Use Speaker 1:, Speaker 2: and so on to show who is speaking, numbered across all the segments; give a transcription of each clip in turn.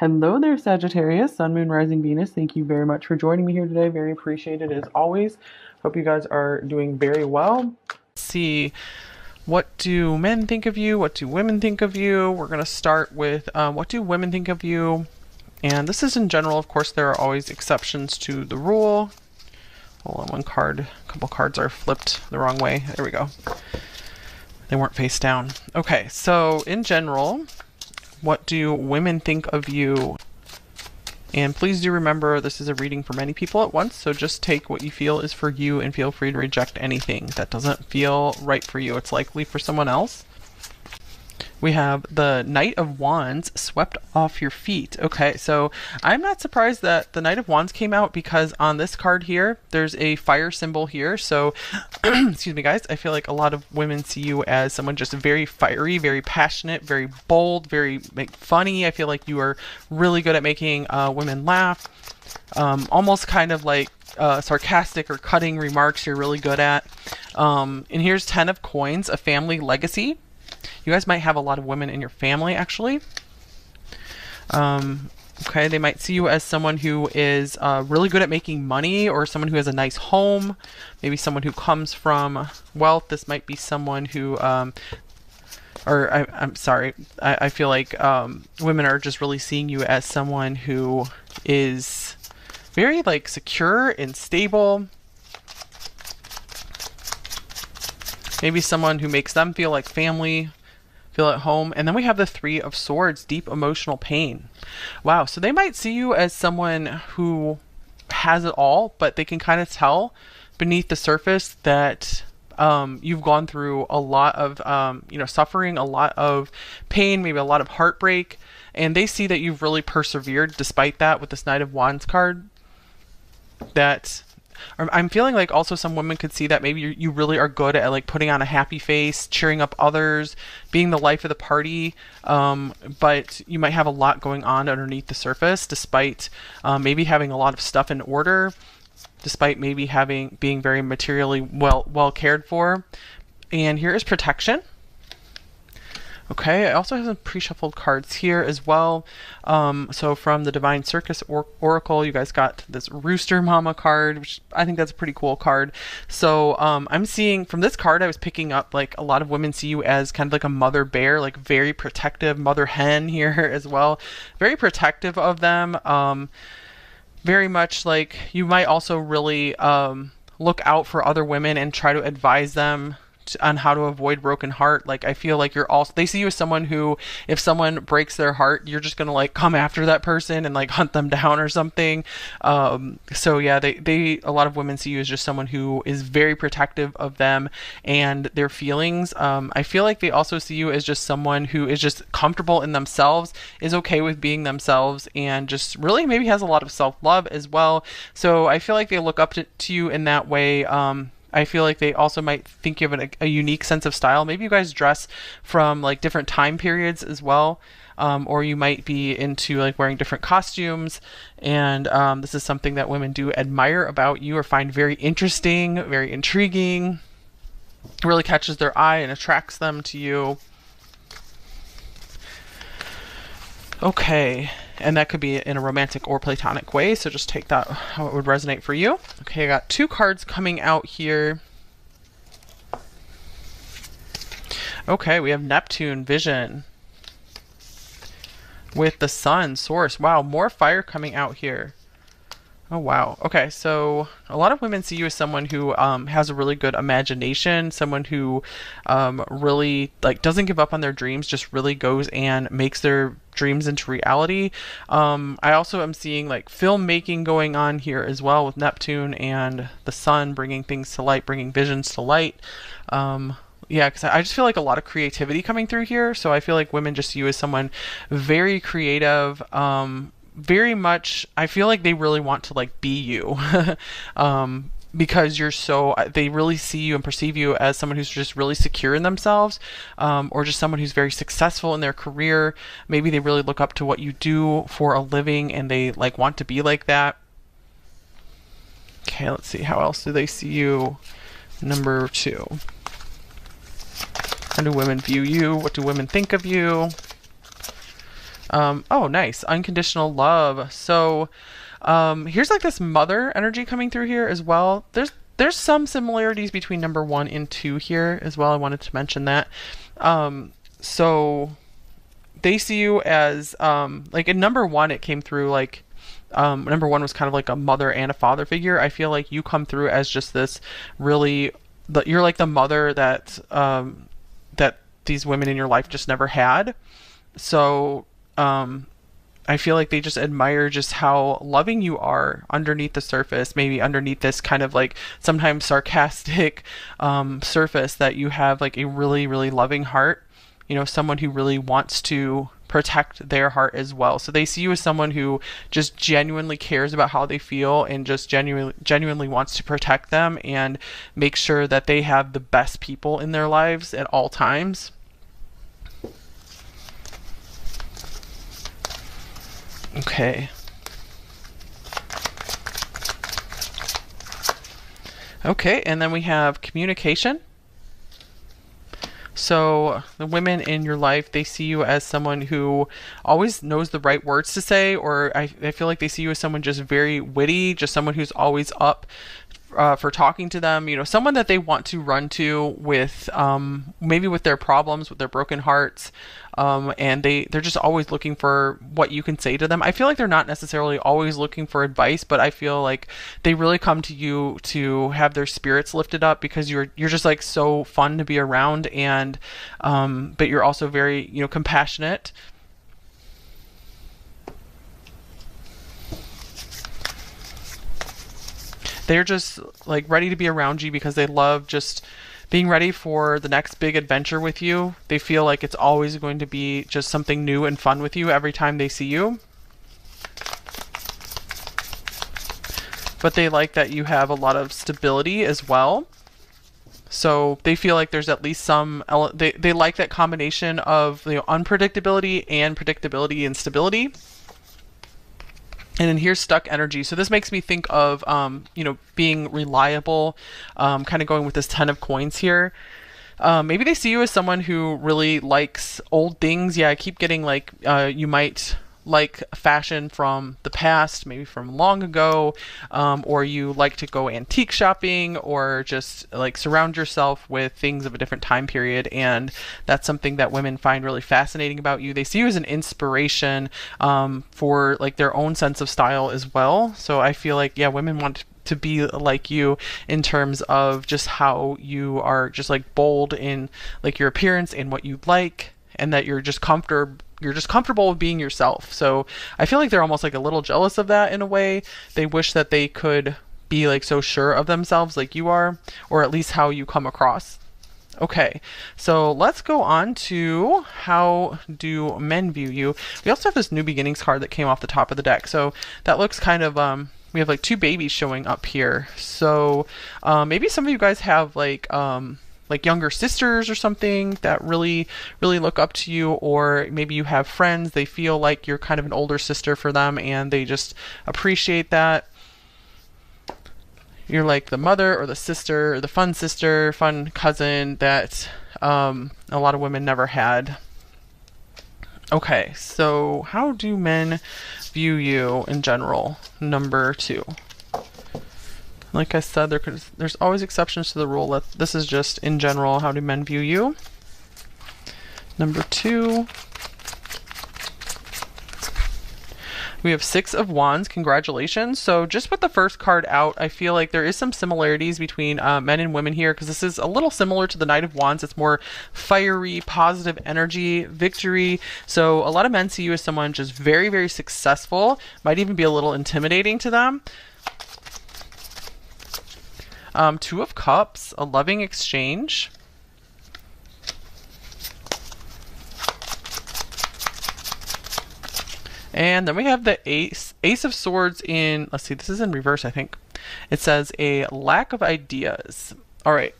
Speaker 1: Hello there, Sagittarius, Sun, Moon, Rising, Venus. Thank you very much for joining me here today. Very appreciated as always. Hope you guys are doing very well. Let's see, what do men think of you? What do women think of you? We're going to start with what do women think of you? And this is in general. Of course, there are always exceptions to the rule. Hold on, a couple cards are flipped the wrong way. There we go. They weren't face down. Okay, so in general, what do women think of you? And please do remember, this is a reading for many people at once, so just take what you feel is for you and feel free to reject anything that doesn't feel right for you. It's likely for someone else. We have the Knight of Wands swept off your feet. Okay, so I'm not surprised that the Knight of Wands came out because on this card here, there's a fire symbol here. So, excuse me guys, I feel like a lot of women see you as someone just very fiery, very passionate, very bold, very funny. I feel like you are really good at making women laugh. Almost kind of like sarcastic or cutting remarks you're really good at. And here's 10 of Coins, a family legacy. You guys might have a lot of women in your family, actually. Okay, they might see you as someone who is really good at making money, or someone who has a nice home, maybe someone who comes from wealth. This might be someone who, I'm sorry, I feel like women are just really seeing you as someone who is very like secure and stable. Maybe someone who makes them feel like family, feel at home. And then we have the Three of Swords, deep emotional pain. Wow, so they might see you as someone who has it all, but they can kind of tell beneath the surface that you've gone through a lot of suffering, a lot of pain, maybe a lot of heartbreak. And they see that you've really persevered despite that with this Knight of Wands card. I'm feeling like also some women could see that maybe you really are good at like putting on a happy face, cheering up others, being the life of the party. But you might have a lot going on underneath the surface, despite maybe having a lot of stuff in order, despite maybe being very materially well cared for. And here is protection. Okay, I also have some pre-shuffled cards here as well. So from the Divine Circus Oracle, you guys got this Rooster Mama card, which I think that's a pretty cool card. So I'm seeing from this card, I was picking up like a lot of women see you as kind of like a mother bear, like very protective, mother hen here as well. Very protective of them. Very much like you might also really look out for other women and try to advise them on how to avoid broken heart. Like I feel like they see you as someone who, if someone breaks their heart, you're just gonna like come after that person and like hunt them down or something. So yeah, a lot of women see you as just someone who is very protective of them and their feelings. I feel like they also see you as just someone who is just comfortable in themselves, is okay with being themselves, and just really maybe has a lot of self-love as well. So I feel like they look up to you in that way. I feel like they also might think you have a unique sense of style. Maybe you guys dress from like different time periods as well. Or you might be into like wearing different costumes. And this is something that women do admire about you or find very interesting, very intriguing. It really catches their eye and attracts them to you. Okay, and that could be in a romantic or platonic way, so just take that how it would resonate for you. Okay, I got two cards coming out here. Okay, we have Neptune, Vision, with the Sun, Source. Wow, more fire coming out here. Oh, wow. Okay, so a lot of women see you as someone who has a really good imagination, someone who really like doesn't give up on their dreams, just really goes and makes their dreams into reality. I also am seeing like filmmaking going on here as well with Neptune and the Sun, bringing things to light, bringing visions to light. Yeah, because I just feel like a lot of creativity coming through here. So I feel like women just see you as someone very creative, very much, I feel like they really want to like be you because they really see you and perceive you as someone who's just really secure in themselves, or just someone who's very successful in their career. Maybe they really look up to what you do for a living and they like want to be like that. Okay, let's see, how else do they see you? Number 2. How do women view you? What do women think of you? Oh, nice. Unconditional love. So, here's like this mother energy coming through here as well. There's some similarities between number one and two here as well. I wanted to mention that. So they see you as like in number one, it came through like number one was kind of like a mother and a father figure. I feel like you come through as just this really, you're like the mother that that these women in your life just never had. So I feel like they just admire just how loving you are underneath the surface, maybe underneath this kind of like sometimes sarcastic surface, that you have like a really, really loving heart, you know, someone who really wants to protect their heart as well. So they see you as someone who just genuinely cares about how they feel and just genuinely wants to protect them and make sure that they have the best people in their lives at all times. Okay. Okay, and then we have communication. So the women in your life, they see you as someone who always knows the right words to say, or I feel like they see you as someone just very witty, just someone who's always up for talking to them, you know, someone that they want to run to with maybe with their problems, with their broken hearts, and they're just always looking for what you can say to them. I feel like they're not necessarily always looking for advice, but I feel like they really come to you to have their spirits lifted up, because you're just like so fun to be around, and but you're also very, you know, compassionate. They're just like ready to be around you because they love just being ready for the next big adventure with you. They feel like it's always going to be just something new and fun with you every time they see you. But they like that you have a lot of stability as well. So they feel like there's at least some, they like that combination of, you know, unpredictability and predictability and stability. And then here's stuck energy. So this makes me think of, you know, being reliable, kind of going with this 10 of coins here. Maybe they see you as someone who really likes old things. Yeah, I keep getting like, you might like fashion from the past, maybe from long ago, or you like to go antique shopping, or just like surround yourself with things of a different time period. And that's something that women find really fascinating about you. They see you as an inspiration for like their own sense of style as well. So I feel like, yeah, women want to be like you in terms of just how you are just like bold in like your appearance and what you like, and that you're just comfortable with being yourself. So I feel like they're almost like a little jealous of that in a way. They wish that they could be like so sure of themselves like you are, or at least how you come across. Okay, so let's go on to how do men view you. We also have this new beginnings card that came off the top of the deck. So that looks kind of, we have like two babies showing up here. So maybe some of you guys have like younger sisters or something that really look up to you, or maybe you have friends, they feel like you're kind of an older sister for them and they just appreciate that. You're like the mother or the sister or the fun sister, fun cousin that a lot of women never had. Okay, so how do men view you in general? Number two. Like I said, there's always exceptions to the rule. This is just in general, how do men view you? Number two. We have Six of Wands. Congratulations. So just with the first card out, I feel like there is some similarities between men and women here, because this is a little similar to the Knight of Wands. It's more fiery, positive energy, victory. So a lot of men see you as someone just very, very successful. Might even be a little intimidating to them. Two of Cups, a loving exchange. And then we have the Ace of Swords in, let's see, this is in reverse, I think. It says a lack of ideas. All right.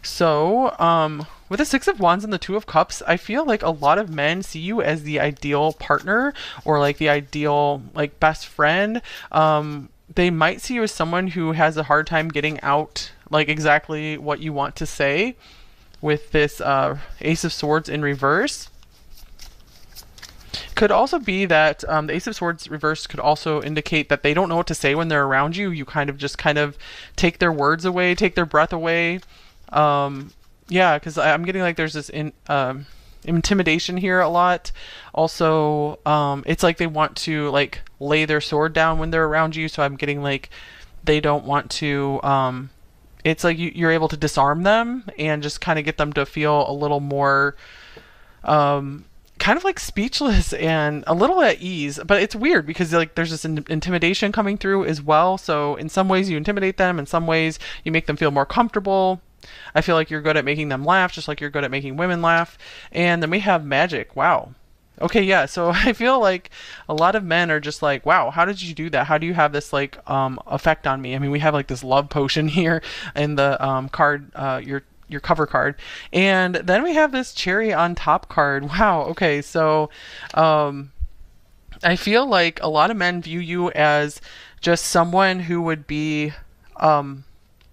Speaker 1: So, with the Six of Wands and the Two of Cups, I feel like a lot of men see you as the ideal partner, or like the ideal, like, best friend. They might see you as someone who has a hard time getting out like exactly what you want to say with this Ace of Swords in reverse. could also be that the Ace of Swords reversed could also indicate that they don't know what to say when they're around you. You kind of take their words away, take their breath away. Yeah, because I'm getting like there's this intimidation here a lot. Also, it's like they want to like lay their sword down when they're around you. So I'm getting like they don't want to. It's like you're able to disarm them and just kind of get them to feel a little more kind of like speechless and a little at ease. But it's weird because like there's this intimidation coming through as well. So in some ways you intimidate them, in some ways you make them feel more comfortable. I feel like you're good at making them laugh, just like you're good at making women laugh. And then we have magic. Wow. Okay, yeah. So I feel like a lot of men are just like, wow, how did you do that? How do you have this like effect on me? I mean, we have like this love potion here in the card, your cover card, and then we have this cherry on top card. Wow. Okay, so I feel like a lot of men view you as just someone who would be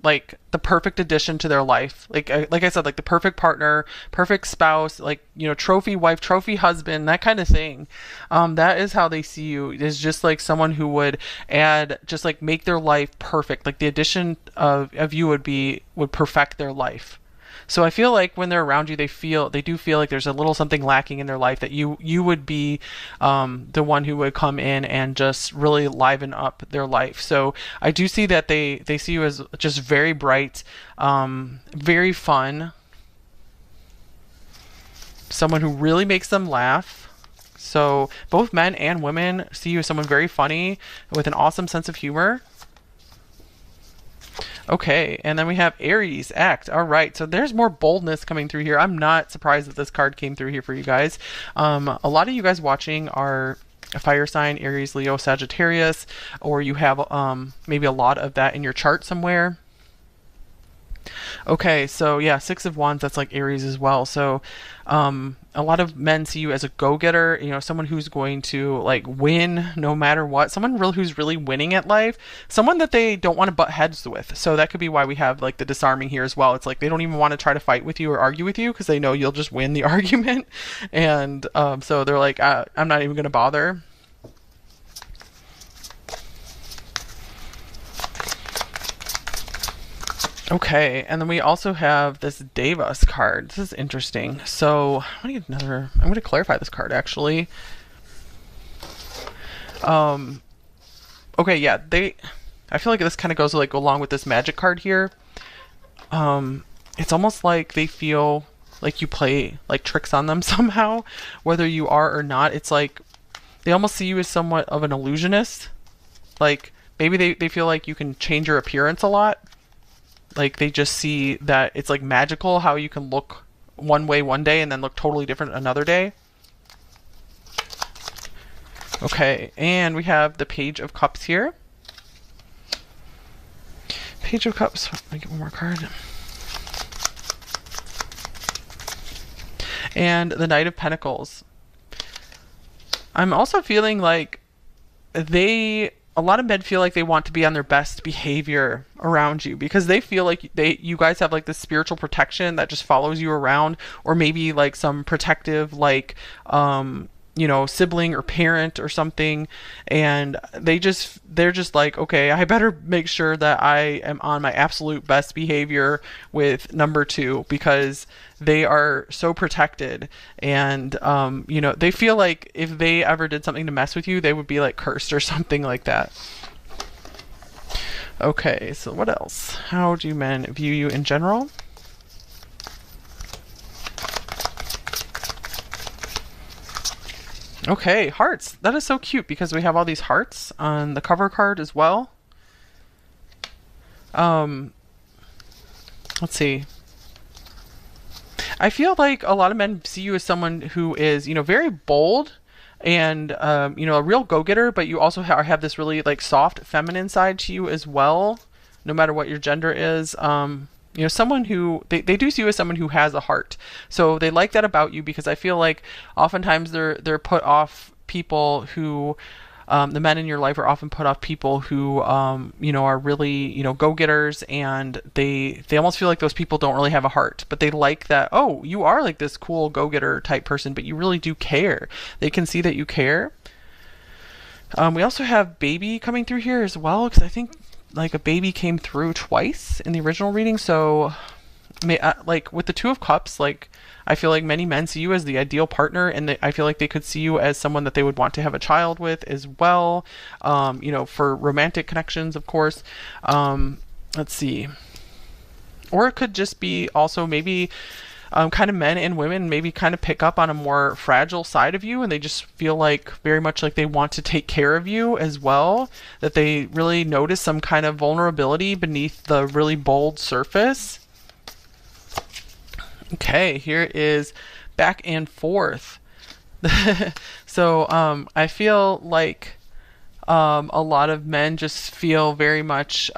Speaker 1: like the perfect addition to their life. Like I said, like the perfect partner, perfect spouse, like, you know, trophy wife, trophy husband, that kind of thing. That is how they see you, is just like someone who would add, just like make their life perfect. Like the addition of you would perfect their life. So I feel like when they're around you, they do feel like there's a little something lacking in their life, that you would be the one who would come in and just really liven up their life. So I do see that they see you as just very bright, very fun, someone who really makes them laugh. So both men and women see you as someone very funny with an awesome sense of humor. Okay, and then we have Aries, act. All right, so there's more boldness coming through here. I'm not surprised that this card came through here for you guys. A lot of you guys watching are a fire sign, Aries, Leo, Sagittarius, or you have maybe a lot of that in your chart somewhere. Okay, so yeah, Six of Wands, that's like Aries as well. So a lot of men see you as a go-getter, you know, someone who's going to like win no matter what, someone who's really winning at life, someone that they don't want to butt heads with. So that could be why we have like the disarming here as well. It's like they don't even want to try to fight with you or argue with you because they know you'll just win the argument. And so they're like, I'm not even going to bother. Okay, and then we also have this Devas card. This is interesting. So I'm going to clarify this card actually. Okay, yeah, I feel like this kind of goes like along with this magic card here. It's almost like they feel like you play like tricks on them somehow, whether you are or not. It's like they almost see you as somewhat of an illusionist. Like maybe they feel like you can change your appearance a lot. Like they just see that it's like magical how you can look one way one day and then look totally different another day. Okay, and we have the Page of Cups here. Page of Cups. Let me get one more card. And the Knight of Pentacles. I'm also feeling like a lot of men feel like they want to be on their best behavior around you because they feel like you guys have like this spiritual protection that just follows you around, or maybe like some protective like you know, sibling or parent or something, and they're just like, okay, I better make sure that I am on my absolute best behavior with number two because they are so protected, and you know, they feel like if they ever did something to mess with you, they would be like cursed or something like that. Okay, so what else? How do men view you in general? Okay, hearts. That is so cute because we have all these hearts on the cover card as well. Let's see. I feel like a lot of men see you as someone who is, you know, very bold and, you know, a real go-getter, but you also have this really like soft feminine side to you as well, no matter what your gender is. You know, someone who they do see you as someone who has a heart. So they like that about you because I feel like oftentimes they're put off people who The men in your life are often put off people who, are really, go-getters, and they almost feel like those people don't really have a heart, but they like that, oh, you are like this cool go-getter type person, but you really do care. They can see that you care. We also have baby coming through here as well, because I think like a baby came through twice in the original reading. So like with the Two of Cups, like I feel like many men see you as the ideal partner, and I feel like they could see you as someone that they would want to have a child with as well. For romantic connections, of course. Let's see. Or it could just be also maybe kind of men and women maybe kind of pick up on a more fragile side of you, and they just feel like very much like they want to take care of you as well, that they really notice some kind of vulnerability beneath the really bold surface. Okay, here is back and forth. So I feel like a lot of men just feel very much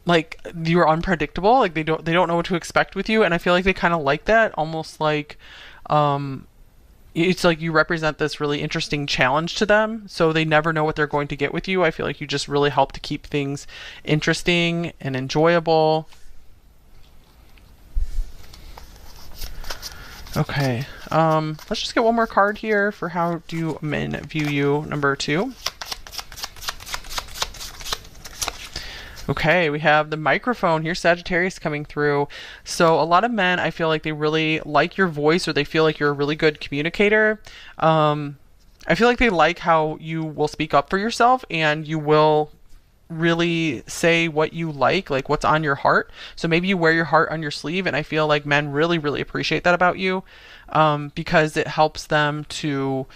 Speaker 1: like you're unpredictable, like they don't know what to expect with you, and I feel like they kind of like that, almost like it's like you represent this really interesting challenge to them, so they never know what they're going to get with you. I feel like you just really help to keep things interesting and enjoyable. Okay, let's just get one more card here for how do men view you, number 2. Okay, we have the microphone here, Sagittarius coming through. So a lot of men, I feel like they really like your voice, or they feel like you're a really good communicator. I feel like they like how you will speak up for yourself, and you will really say what you like what's on your heart. So maybe you wear your heart on your sleeve, and I feel like men really, really appreciate that about you, because it helps them to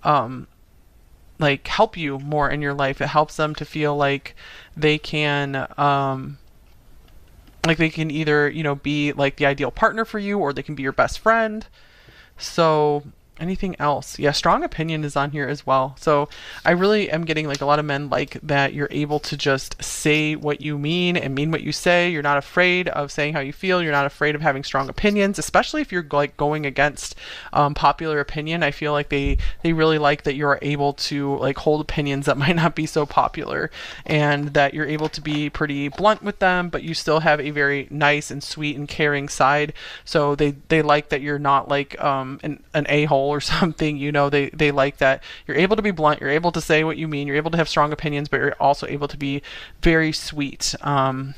Speaker 1: help you more in your life. It helps them to feel like they can either be like the ideal partner for you, or they can be your best friend. So anything else? Yeah, strong opinion is on here as well. So I really am getting like a lot of men like that you're able to just say what you mean and mean what you say. You're not afraid of saying how you feel. You're not afraid of having strong opinions, especially if you're like going against popular opinion. I feel like they really like that you're able to like hold opinions that might not be so popular, and that you're able to be pretty blunt with them, but you still have a very nice and sweet and caring side. So they like that you're not like an a-hole or something. They like that you're able to be blunt, you're able to say what you mean, you're able to have strong opinions, but you're also able to be very sweet. And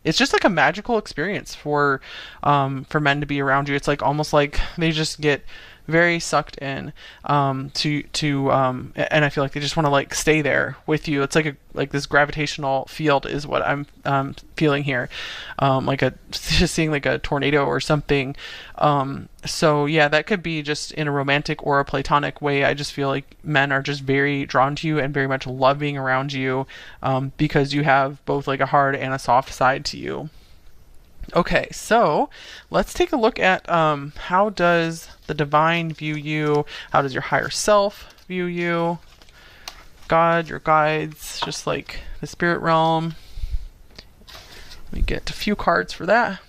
Speaker 1: it's just like a magical experience for men to be around you. It's like almost like they just get very sucked in and I feel like they just want to like stay there with you. It's like this gravitational field is what I'm feeling here, just seeing like a tornado or something. So yeah, that could be just in a romantic or a platonic way. I just feel like men are just very drawn to you and very much love being around you, because you have both like a hard and a soft side to you. Okay, so let's take a look at how does the divine view you? How does your higher self view you? God, your guides, just like the spirit realm. Let me get a few cards for that.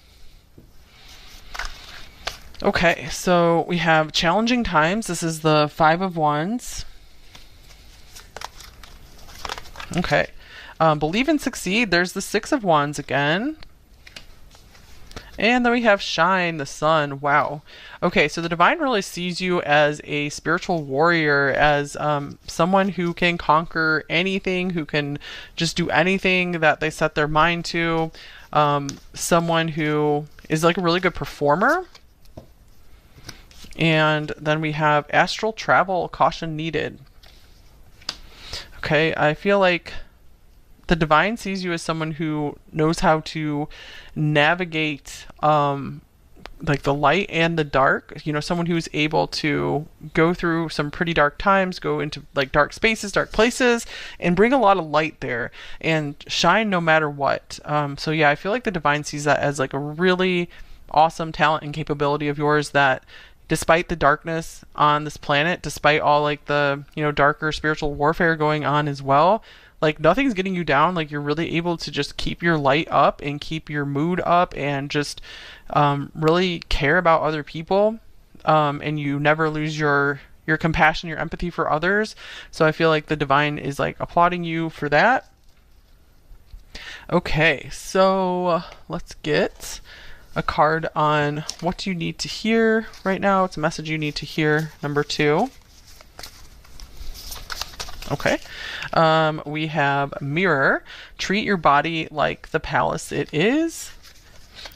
Speaker 1: Okay, so we have challenging times. This is the 5 of Wands. Okay, believe and succeed. There's the 6 of Wands again. And then we have shine, the sun. Wow. Okay, so the divine really sees you as a spiritual warrior, as someone who can conquer anything, who can just do anything that they set their mind to. Someone who is like a really good performer. And then we have astral travel, caution needed. Okay, I feel like the divine sees you as someone who knows how to navigate like the light and the dark. Someone who's able to go through some pretty dark times, go into like dark spaces, dark places, and bring a lot of light there and shine no matter what. So yeah, I feel like the divine sees that as like a really awesome talent and capability of yours, that despite the darkness on this planet, despite all like the darker spiritual warfare going on as well, like nothing's getting you down. Like you're really able to just keep your light up and keep your mood up, and just really care about other people, and you never lose your your compassion, your empathy for others. So I feel like the divine is like applauding you for that. Okay, so let's get a card on what you need to hear right now. It's a message you need to hear, number 2. Okay. We have Mirror. Treat your body like the palace it is.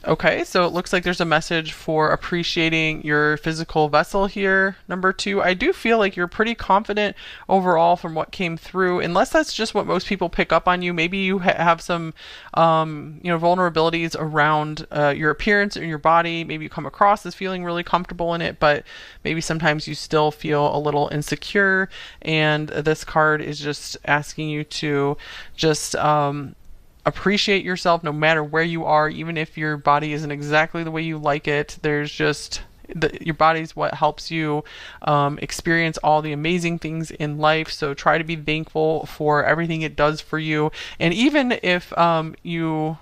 Speaker 1: Okay, so it looks like there's a message for appreciating your physical vessel here. Number 2, I do feel like you're pretty confident overall from what came through, unless that's just what most people pick up on you. Maybe you have some, vulnerabilities around your appearance and your body. Maybe you come across as feeling really comfortable in it, but maybe sometimes you still feel a little insecure. And this card is just asking you to just appreciate yourself no matter where you are, even if your body isn't exactly the way you like it. There's just your body's what helps you experience all the amazing things in life. So try to be thankful for everything it does for you. And even if you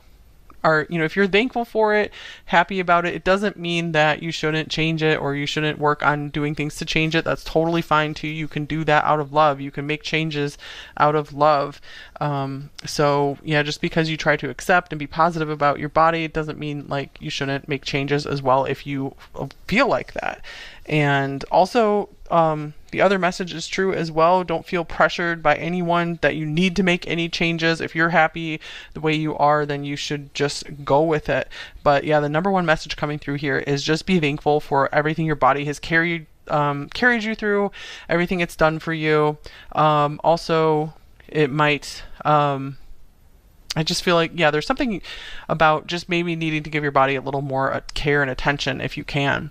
Speaker 1: are, if you're thankful for it, happy about it, it doesn't mean that you shouldn't change it or you shouldn't work on doing things to change it. That's totally fine too. You can do that out of love. You can make changes out of love. So yeah, just because you try to accept and be positive about your body, it doesn't mean like you shouldn't make changes as well if you feel like that. And also, the other message is true as well. Don't feel pressured by anyone that you need to make any changes. If you're happy the way you are, then you should just go with it. But yeah, the number one message coming through here is just be thankful for everything your body has carried you through, everything it's done for you. Also, it might, I just feel like, yeah, there's something about just maybe needing to give your body a little more care and attention if you can.